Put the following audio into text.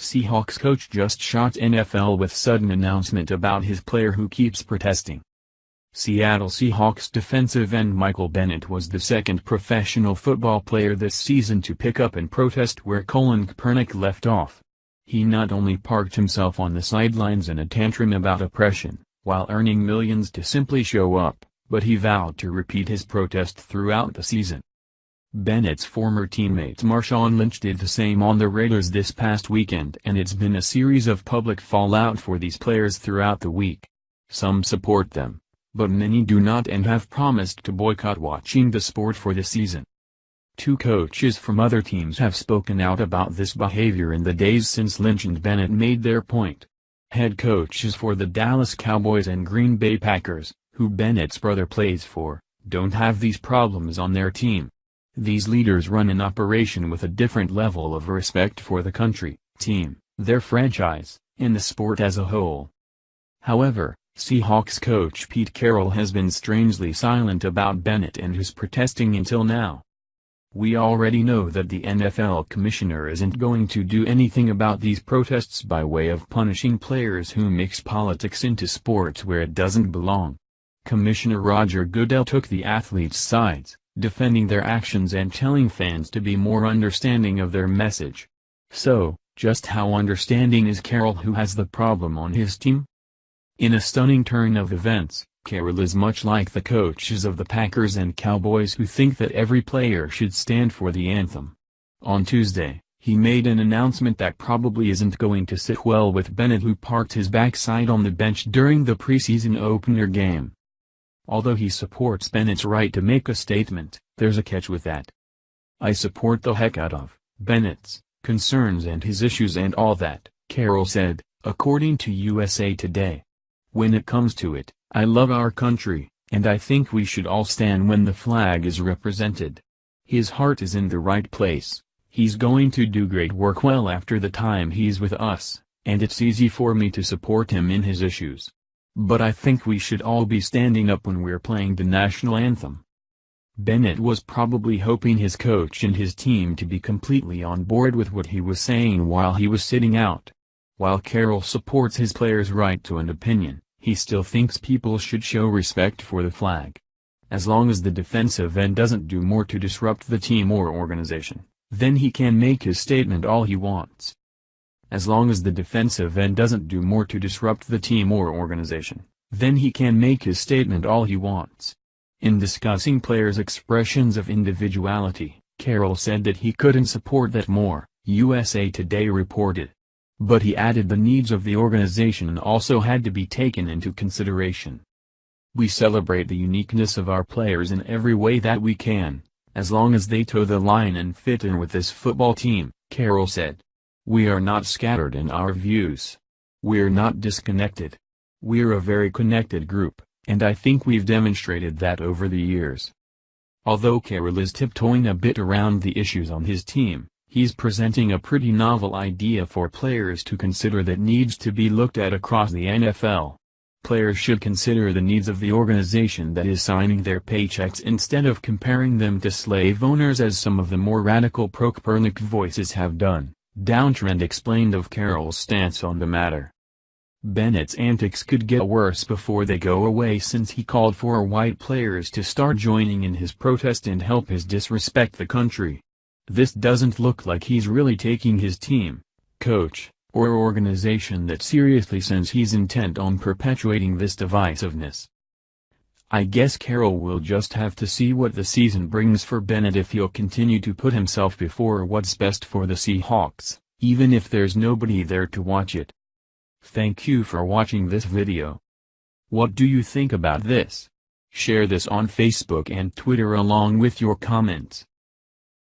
Seahawks coach just shocked NFL with sudden announcement about his player who keeps protesting. Seattle Seahawks defensive end Michael Bennett was the second professional football player this season to pick up and protest where Colin Kaepernick left off. He not only parked himself on the sidelines in a tantrum about oppression, while earning millions to simply show up, but he vowed to repeat his protest throughout the season. Bennett's former teammate Marshawn Lynch did the same on the Raiders this past weekend, and it's been a series of public fallout for these players throughout the week. Some support them, but many do not and have promised to boycott watching the sport for the season. Two coaches from other teams have spoken out about this behavior in the days since Lynch and Bennett made their point. Head coaches for the Dallas Cowboys and Green Bay Packers, who Bennett's brother plays for, don't have these problems on their team. These leaders run an operation with a different level of respect for the country, team, their franchise, and the sport as a whole. However, Seahawks coach Pete Carroll has been strangely silent about Bennett and his protesting until now. We already know that the NFL commissioner isn't going to do anything about these protests by way of punishing players who mix politics into sports where it doesn't belong. Commissioner Roger Goodell took the athletes' sides, defending their actions and telling fans to be more understanding of their message. So, just how understanding is Carroll, who has the problem on his team? In a stunning turn of events, Carroll is much like the coaches of the Packers and Cowboys who think that every player should stand for the anthem. On Tuesday, he made an announcement that probably isn't going to sit well with Bennett, who parked his backside on the bench during the preseason opener game. Although he supports Bennett's right to make a statement, there's a catch with that. "I support the heck out of Bennett's concerns and his issues and all that," Carroll said, according to USA Today. "When it comes to it, I love our country, and I think we should all stand when the flag is represented. His heart is in the right place, he's going to do great work well after the time he's with us, and it's easy for me to support him in his issues. But I think we should all be standing up when we're playing the national anthem." Bennett was probably hoping his coach and his team to be completely on board with what he was saying while he was sitting out. While Carroll supports his players' right to an opinion, he still thinks people should show respect for the flag. As long as the defensive end doesn't do more to disrupt the team or organization, then he can make his statement all he wants. As long as the defensive end doesn't do more to disrupt the team or organization, then he can make his statement all he wants. In discussing players' expressions of individuality, Carroll said that he couldn't support that more, USA Today reported. But he added the needs of the organization also had to be taken into consideration. "We celebrate the uniqueness of our players in every way that we can, as long as they toe the line and fit in with this football team," Carroll said. "We are not scattered in our views. We're not disconnected. We're a very connected group, and I think we've demonstrated that over the years." Although Carroll is tiptoeing a bit around the issues on his team, he's presenting a pretty novel idea for players to consider that needs to be looked at across the NFL. Players should consider the needs of the organization that is signing their paychecks instead of comparing them to slave owners, as some of the more radical pro-Kaepernick voices have done. Downtrend explained of Carroll's stance on the matter. Bennett's antics could get worse before they go away, since he called for white players to start joining in his protest and help his disrespect the country. This doesn't look like he's really taking his team, coach, or organization that seriously, since he's intent on perpetuating this divisiveness. I guess Carroll will just have to see what the season brings for Bennett if he'll continue to put himself before what's best for the Seahawks, even if there's nobody there to watch it. Thank you for watching this video. What do you think about this? Share this on Facebook and Twitter along with your comments.